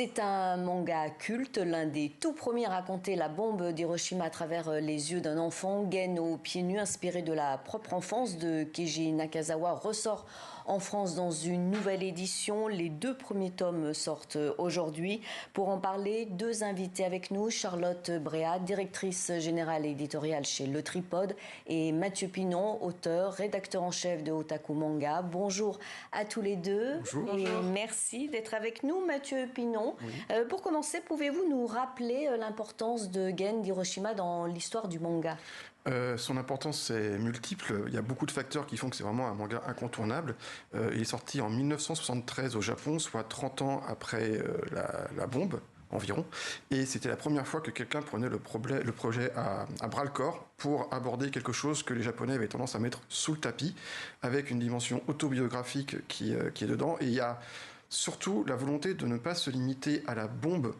C'est un manga culte, l'un des tout premiers à raconter la bombe d'Hiroshima à travers les yeux d'un enfant. Gen aux pieds nus, inspiré de la propre enfance de Keiji Nakazawa, ressort en France dans une nouvelle édition. Les 2 premiers tomes sortent aujourd'hui. Pour en parler, 2 invités avec nous, Charlotte Bréa, directrice générale et éditoriale chez Le Tripode, et Mathieu Pinon, auteur, rédacteur en chef de Otaku Manga. Bonjour à tous les deux. Bonjour. Et merci d'être avec nous, Mathieu Pinon. Oui. Pour commencer, pouvez-vous nous rappeler l'importance de Gen d'Hiroshima dans l'histoire du manga ? Son importance est multiple. Il y a beaucoup de facteurs qui font que c'est vraiment un manga incontournable. Il est sorti en 1973 au Japon, soit 30 ans après la bombe environ. Et c'était la première fois que quelqu'un prenait le projet à bras-le-corps pour aborder quelque chose que les Japonais avaient tendance à mettre sous le tapis, avec une dimension autobiographique qui est dedans. Et il y a surtout la volonté de ne pas se limiter à la bombe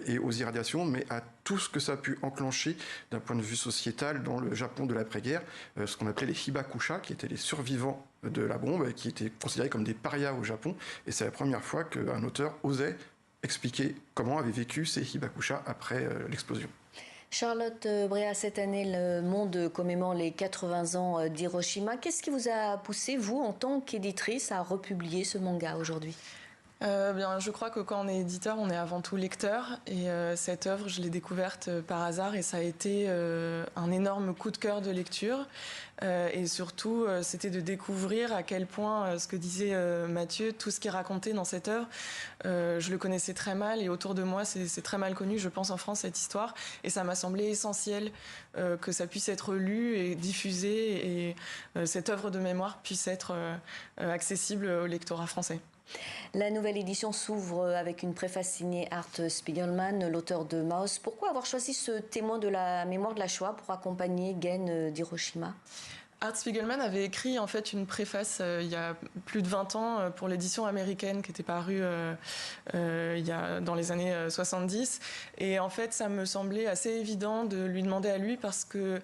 et aux irradiations, mais à tout ce que ça a pu enclencher d'un point de vue sociétal dans le Japon de l'après-guerre, ce qu'on appelait les hibakusha, qui étaient les survivants de la bombe, et qui étaient considérés comme des parias au Japon. Et c'est la première fois qu'un auteur osait expliquer comment avaient vécu ces hibakusha après l'explosion. Charlotte Bréa, cette année, le monde commémore les 80 ans d'Hiroshima. Qu'est-ce qui vous a poussé, vous, en tant qu'éditrice, à republier ce manga aujourd'hui ? Bien, je crois que quand on est éditeur, on est avant tout lecteur. Et cette œuvre, je l'ai découverte par hasard et ça a été un énorme coup de cœur de lecture. Et surtout, c'était de découvrir à quel point, ce que disait Mathieu, tout ce qui est raconté dans cette œuvre, je le connaissais très mal et autour de moi, c'est très mal connu, je pense, en France, cette histoire. Et ça m'a semblé essentiel que ça puisse être lu et diffusé et cette œuvre de mémoire puisse être accessible au lectorat français. La nouvelle édition s'ouvre avec une préface signée Art Spiegelman, l'auteur de Maus. Pourquoi avoir choisi ce témoin de la mémoire de la Shoah pour accompagner Gen d'Hiroshima ? Art Spiegelman avait écrit en fait une préface il y a plus de 20 ans pour l'édition américaine qui était parue dans les années 70. Et en fait, ça me semblait assez évident de lui demander à lui parce que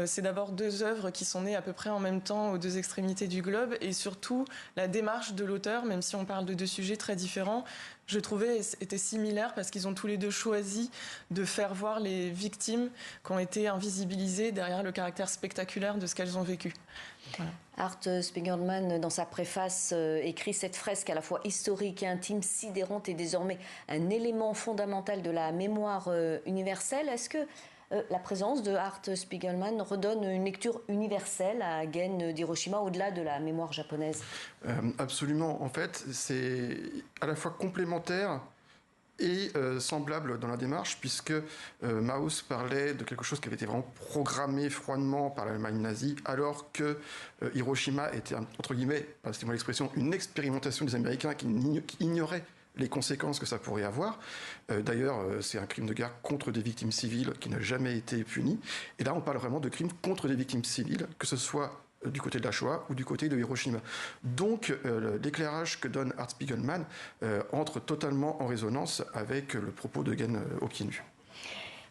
c'est d'abord 2 œuvres qui sont nées à peu près en même temps aux 2 extrémités du globe. Et surtout, la démarche de l'auteur, même si on parle de 2 sujets très différents, je trouvais était similaire parce qu'ils ont tous les 2 choisi de faire voir les victimes qui ont été invisibilisées derrière le caractère spectaculaire de ce qu'elles ont vécu. Voilà. Art Spiegelman, dans sa préface, écrit: cette fresque à la fois historique et intime, sidérante, est désormais un élément fondamental de la mémoire universelle. Est-ce que la présence de Art Spiegelman redonne une lecture universelle à Gen d'Hiroshima au-delà de la mémoire japonaise ? Absolument. En fait, c'est à la fois complémentaire et semblable dans la démarche, puisque Maus parlait de quelque chose qui avait été vraiment programmé froidement par l'Allemagne nazie, alors que Hiroshima était, entre guillemets, passez-moi l'expression, une expérimentation des Américains qui ignoraient les conséquences que ça pourrait avoir. D'ailleurs, c'est un crime de guerre contre des victimes civiles qui n'a jamais été puni. Et là, on parle vraiment de crimes contre des victimes civiles, que ce soit du côté de la Shoah ou du côté de Hiroshima. Donc, l'éclairage que donne Art Spiegelman entre totalement en résonance avec le propos de Gen aux pieds nus.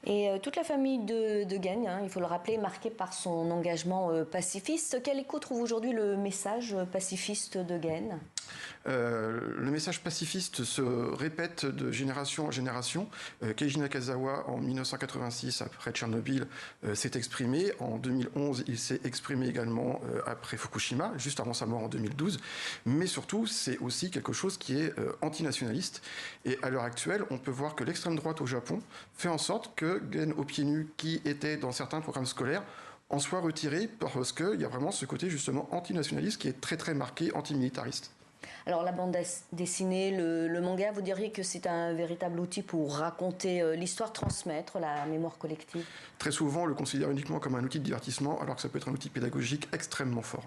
Et toute la famille de Gen, il faut le rappeler, est marquée par son engagement pacifiste. Quel écho trouve aujourd'hui le message pacifiste de Gen ? Le message pacifiste se répète de génération en génération. Keiji Nakazawa, en 1986, après Tchernobyl, s'est exprimé. En 2011, il s'est exprimé également après Fukushima, juste avant sa mort en 2012. Mais surtout, c'est aussi quelque chose qui est antinationaliste. Et à l'heure actuelle, on peut voir que l'extrême droite au Japon fait en sorte que Gen aux pieds nus, qui était dans certains programmes scolaires, en soit retiré parce qu'il y a vraiment ce côté justement antinationaliste qui est très très marqué, antimilitariste. Alors la bande dessinée, le manga, vous diriez que c'est un véritable outil pour raconter l'histoire, transmettre la mémoire collective ? Très souvent, on le considère uniquement comme un outil de divertissement, alors que ça peut être un outil pédagogique extrêmement fort.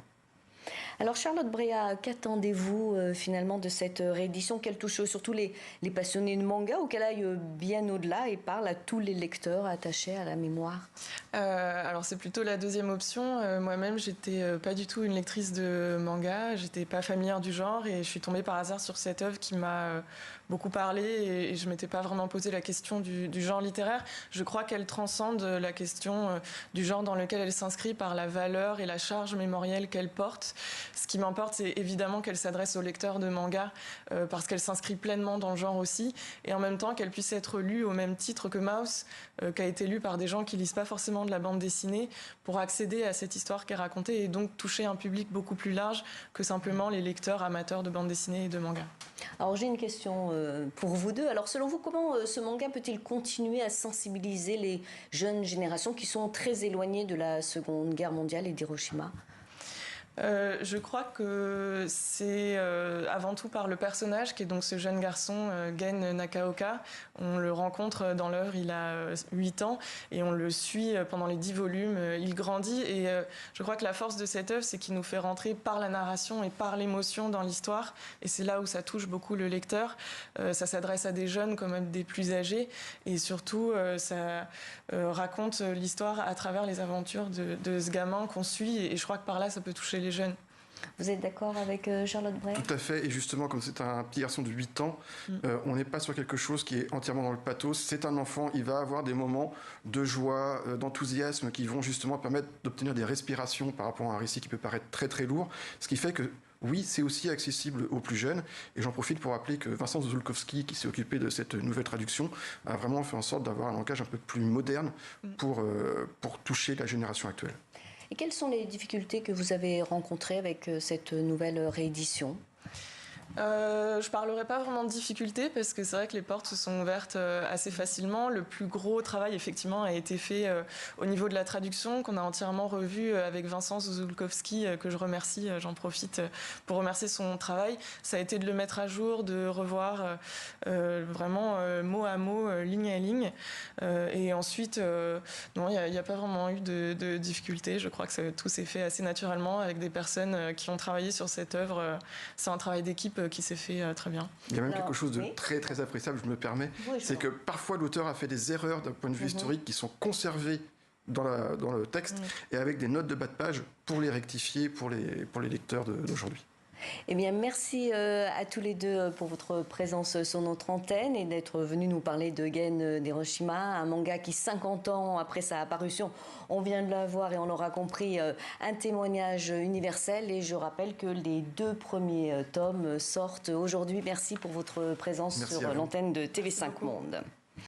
Alors Charlotte Bréa, qu'attendez-vous finalement de cette réédition, qu'elle touche surtout les passionnés de manga ou qu'elle aille bien au-delà et parle à tous les lecteurs attachés à la mémoire ? Alors c'est plutôt la deuxième option. Moi-même, j'étais pas du tout une lectrice de manga, j'étais pas familière du genre et je suis tombée par hasard sur cette œuvre qui m'a beaucoup parlé et je m'étais pas vraiment posé la question du genre littéraire. Je crois qu'elle transcende la question du genre dans lequel elle s'inscrit par la valeur et la charge mémorielle qu'elle porte. Ce qui m'importe, c'est évidemment qu'elle s'adresse aux lecteurs de manga parce qu'elle s'inscrit pleinement dans le genre aussi, et en même temps qu'elle puisse être lue au même titre que Maus, qui a été lu par des gens qui lisent pas forcément de la bande dessinée, pour accéder à cette histoire qui est racontée et donc toucher un public beaucoup plus large que simplement les lecteurs amateurs de bande dessinée et de manga. Alors j'ai une question pour vous deux. Alors selon vous, comment ce manga peut-il continuer à sensibiliser les jeunes générations qui sont très éloignées de la Seconde Guerre mondiale et d'Hiroshima ? Je crois que c'est avant tout par le personnage qui est donc ce jeune garçon Gen Nakaoka. On le rencontre dans l'œuvre, il a 8 ans et on le suit pendant les 10 volumes. Il grandit et je crois que la force de cette œuvre, c'est qu'il nous fait rentrer par la narration et par l'émotion dans l'histoire, et c'est là où ça touche beaucoup le lecteur. Ça s'adresse à des jeunes comme à des plus âgés, et surtout ça raconte l'histoire à travers les aventures de ce gamin qu'on suit, et je crois que par là ça peut toucher les jeunes. Vous êtes d'accord avec Charlotte Bray ? Tout à fait, et justement, comme c'est un petit garçon de 8 ans, on n'est pas sur quelque chose qui est entièrement dans le pathos. C'est un enfant, il va avoir des moments de joie, d'enthousiasme qui vont justement permettre d'obtenir des respirations par rapport à un récit qui peut paraître très très lourd, ce qui fait que oui, c'est aussi accessible aux plus jeunes, et j'en profite pour rappeler que Vincent Zulkowski, qui s'est occupé de cette nouvelle traduction, a vraiment fait en sorte d'avoir un langage un peu plus moderne pour toucher la génération actuelle. Et quelles sont les difficultés que vous avez rencontrées avec cette nouvelle réédition ? Je parlerai pas vraiment de difficultés parce que c'est vrai que les portes se sont ouvertes assez facilement. Le plus gros travail effectivement a été fait au niveau de la traduction, qu'on a entièrement revu avec Vincent Zulkowski, que je remercie, j'en profite pour remercier son travail. Ça a été de le mettre à jour, de revoir vraiment mot à mot, ligne à ligne, et ensuite non, il n'y a pas vraiment eu de difficultés. Je crois que tout s'est fait assez naturellement avec des personnes qui ont travaillé sur cette œuvre. C'est un travail d'équipe qui s'est fait très bien. Il y a même quelque chose de très très appréciable, je me permets, c'est que parfois l'auteur a fait des erreurs d'un point de vue historique qui sont conservées dans le texte et avec des notes de bas de page pour les rectifier pour les lecteurs d'aujourd'hui. Eh bien, merci à tous les deux pour votre présence sur notre antenne et d'être venus nous parler de Gen d'Hiroshima, un manga qui, 50 ans après sa parution, on vient de la voir et on l'aura compris, un témoignage universel. Et je rappelle que les 2 premiers tomes sortent aujourd'hui. Merci pour votre présence sur l'antenne de TV5 Monde.